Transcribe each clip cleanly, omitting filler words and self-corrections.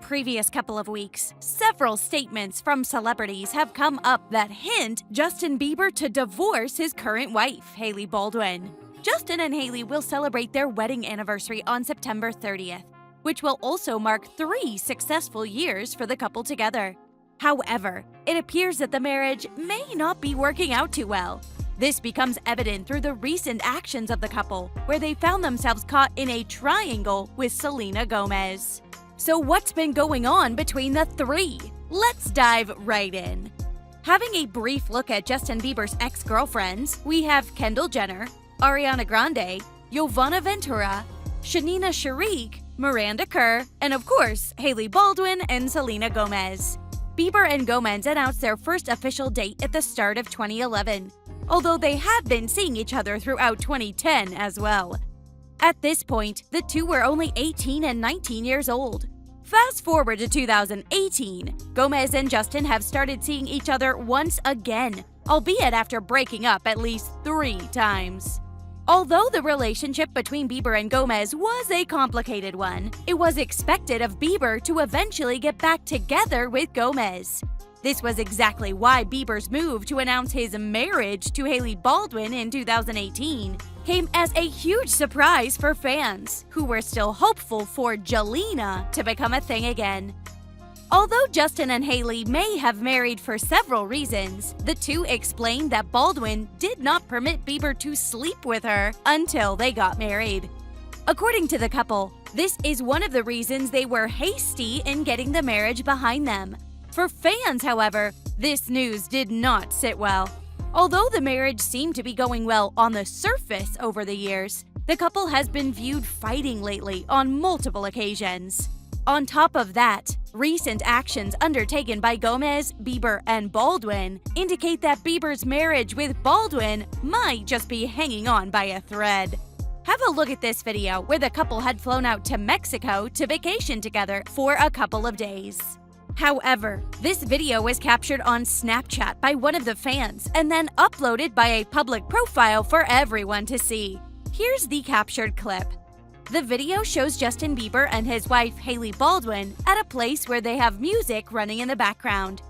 previous couple of weeks, several statements from celebrities have come up that hint Justin Bieber to divorce his current wife, Hailey Baldwin. Justin and Hailey will celebrate their wedding anniversary on September 30th, which will also mark 3 successful years for the couple together. However, it appears that the marriage may not be working out too well. This becomes evident through the recent actions of the couple, where they found themselves caught in a triangle with Selena Gomez. So what's been going on between the three? Let's dive right in. Having a brief look at Justin Bieber's ex-girlfriends, we have Kendall Jenner, Ariana Grande, Giovanna Ventura, Shanina Sharik, Miranda Kerr, and of course, Hailey Baldwin and Selena Gomez. Bieber and Gomez announced their first official date at the start of 2011, although they had been seeing each other throughout 2010 as well. At this point, the two were only 18 and 19 years old. Fast forward to 2018, Gomez and Justin have started seeing each other once again, albeit after breaking up at least 3 times. Although the relationship between Bieber and Gomez was a complicated one, it was expected of Bieber to eventually get back together with Gomez. This was exactly why Bieber's move to announce his marriage to Hailey Baldwin in 2018 came as a huge surprise for fans, who were still hopeful for Jelena to become a thing again. Although Justin and Hailey may have married for several reasons, the two explained that Baldwin did not permit Bieber to sleep with her until they got married. According to the couple, this is one of the reasons they were hasty in getting the marriage behind them. For fans, however, this news did not sit well. Although the marriage seemed to be going well on the surface over the years, the couple has been viewed fighting lately on multiple occasions. On top of that, recent actions undertaken by Gomez, Bieber, and Baldwin indicate that Bieber's marriage with Baldwin might just be hanging on by a thread. Have a look at this video where the couple had flown out to Mexico to vacation together for a couple of days. However, this video was captured on Snapchat by one of the fans and then uploaded by a public profile for everyone to see. Here's the captured clip. The video shows Justin Bieber and his wife Hailey Baldwin at a place where they have music running in the background.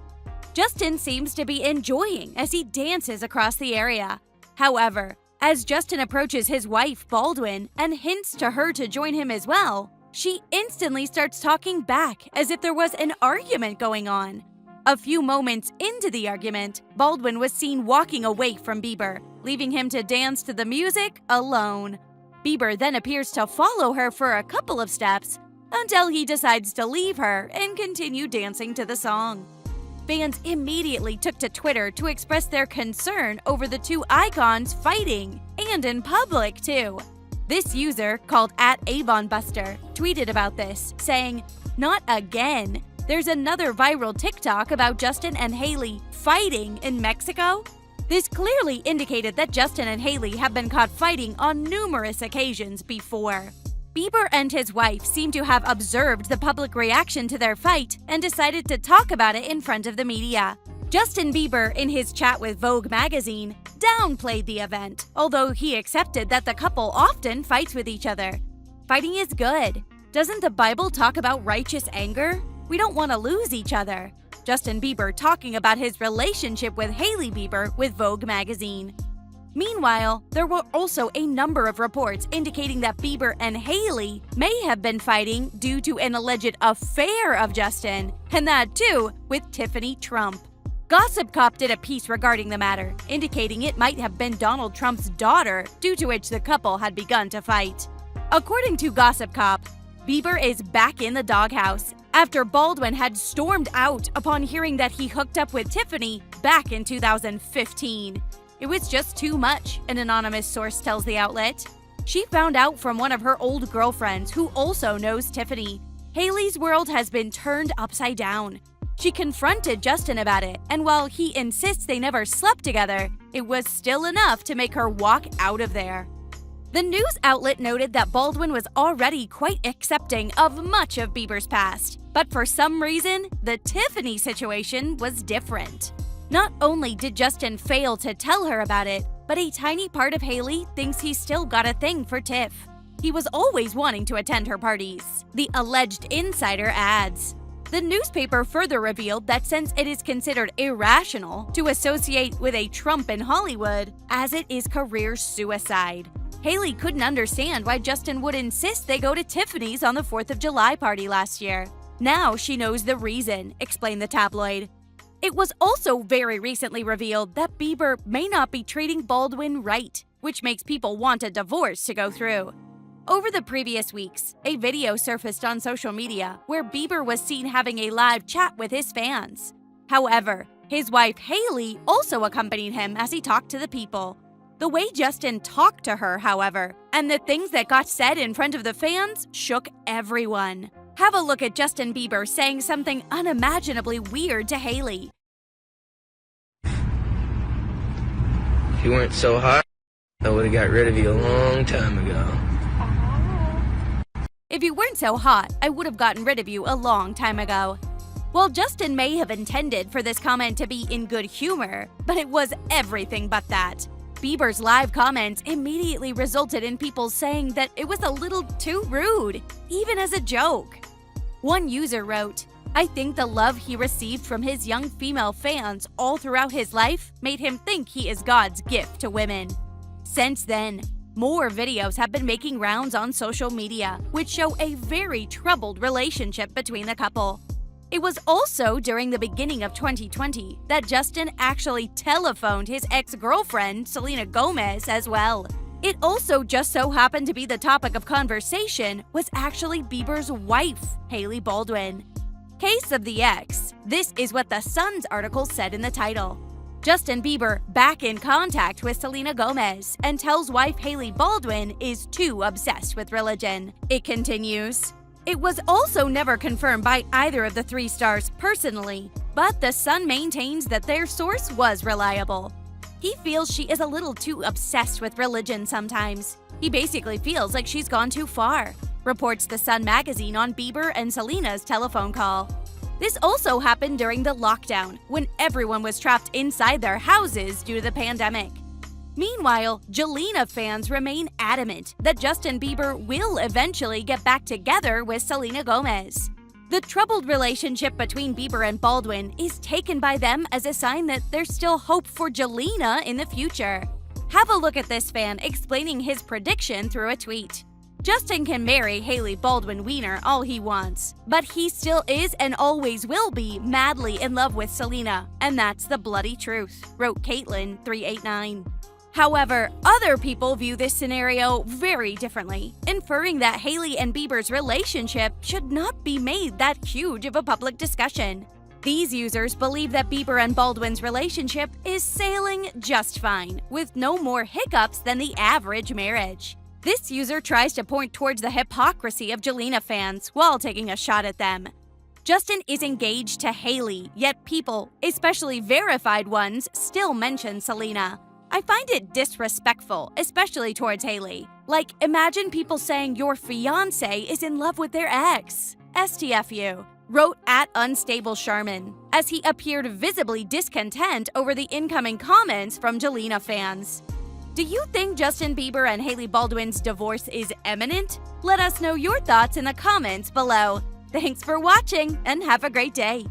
Justin seems to be enjoying as he dances across the area. However, as Justin approaches his wife Baldwin and hints to her to join him as well, she instantly starts talking back as if there was an argument going on. A few moments into the argument, Baldwin was seen walking away from Bieber, leaving him to dance to the music alone. Bieber then appears to follow her for a couple of steps until he decides to leave her and continue dancing to the song. Fans immediately took to Twitter to express their concern over the two icons fighting, and in public too. This user, called @AvonBuster, tweeted about this, saying, "Not again. There's another viral TikTok about Justin and Hailey fighting in Mexico." This clearly indicated that Justin and Hailey have been caught fighting on numerous occasions before. Bieber and his wife seem to have observed the public reaction to their fight and decided to talk about it in front of the media. Justin Bieber, in his chat with Vogue magazine, downplayed the event, although he accepted that the couple often fights with each other. Fighting is good. Doesn't the Bible talk about righteous anger? We don't want to lose each other. Justin Bieber talking about his relationship with Hailey Bieber with Vogue magazine. Meanwhile, there were also a number of reports indicating that Bieber and Hailey may have been fighting due to an alleged affair of Justin, and that too with Tiffany Trump. Gossip Cop did a piece regarding the matter, indicating it might have been Donald Trump's daughter, due to which the couple had begun to fight. According to Gossip Cop, Bieber is back in the doghouse after Baldwin had stormed out upon hearing that he hooked up with Tiffany back in 2015. It was just too much, an anonymous source tells the outlet. She found out from one of her old girlfriends who also knows Tiffany. Hailey's world has been turned upside down. She confronted Justin about it, and while he insists they never slept together, it was still enough to make her walk out of there. The news outlet noted that Baldwin was already quite accepting of much of Bieber's past, but for some reason, the Tiffany situation was different. Not only did Justin fail to tell her about it, but a tiny part of Hailey thinks he's still got a thing for Tiff. He was always wanting to attend her parties, the alleged insider adds. The newspaper further revealed that since it is considered irrational to associate with a Trump in Hollywood, as it is career suicide. Hailey couldn't understand why Justin would insist they go to Tiffany's on the 4th of July party last year. Now she knows the reason, explained the tabloid. It was also very recently revealed that Bieber may not be treating Baldwin right, which makes people want a divorce to go through. Over the previous weeks, a video surfaced on social media where Bieber was seen having a live chat with his fans. However, his wife Hailey also accompanied him as he talked to the people. The way Justin talked to her, however, and the things that got said in front of the fans shook everyone. Have a look at Justin Bieber saying something unimaginably weird to Hailey. If you weren't so hot, I would have got rid of you a long time ago. If you weren't so hot, I would have gotten rid of you a long time ago. While Justin may have intended for this comment to be in good humor, but it was everything but that. Bieber's live comments immediately resulted in people saying that it was a little too rude, even as a joke. One user wrote, "I think the love he received from his young female fans all throughout his life made him think he is God's gift to women." Since then, more videos have been making rounds on social media, which show a very troubled relationship between the couple. It was also during the beginning of 2020 that Justin actually telephoned his ex-girlfriend, Selena Gomez, as well. It also just so happened to be the topic of conversation was actually Bieber's wife, Hailey Baldwin. Case of the ex. This is what the Sun's article said in the title. Justin Bieber back in contact with Selena Gomez and tells wife Hailey Baldwin is too obsessed with religion. It continues. It was also never confirmed by either of the three stars personally, but the Sun maintains that their source was reliable. He feels she is a little too obsessed with religion sometimes. He basically feels like she's gone too far, reports the Sun magazine on Bieber and Selena's telephone call. This also happened during the lockdown, when everyone was trapped inside their houses due to the pandemic. Meanwhile, Jelena fans remain adamant that Justin Bieber will eventually get back together with Selena Gomez. The troubled relationship between Bieber and Baldwin is taken by them as a sign that there's still hope for Jelena in the future. Have a look at this fan explaining his prediction through a tweet. Justin can marry Hailey Baldwin Wiener all he wants, but he still is and always will be madly in love with Selena, and that's the bloody truth, wrote Caitlin389. However, other people view this scenario very differently, inferring that Hailey and Bieber's relationship should not be made that huge of a public discussion. These users believe that Bieber and Baldwin's relationship is sailing just fine, with no more hiccups than the average marriage. This user tries to point towards the hypocrisy of Jelena fans while taking a shot at them. Justin is engaged to Hailey, yet people, especially verified ones, still mention Selena. I find it disrespectful, especially towards Hailey. Like, imagine people saying your fiancé is in love with their ex. STFU, wrote at Unstable Sharman, as he appeared visibly discontent over the incoming comments from Jelena fans. Do you think Justin Bieber and Hailey Baldwin's divorce is imminent? Let us know your thoughts in the comments below. Thanks for watching and have a great day.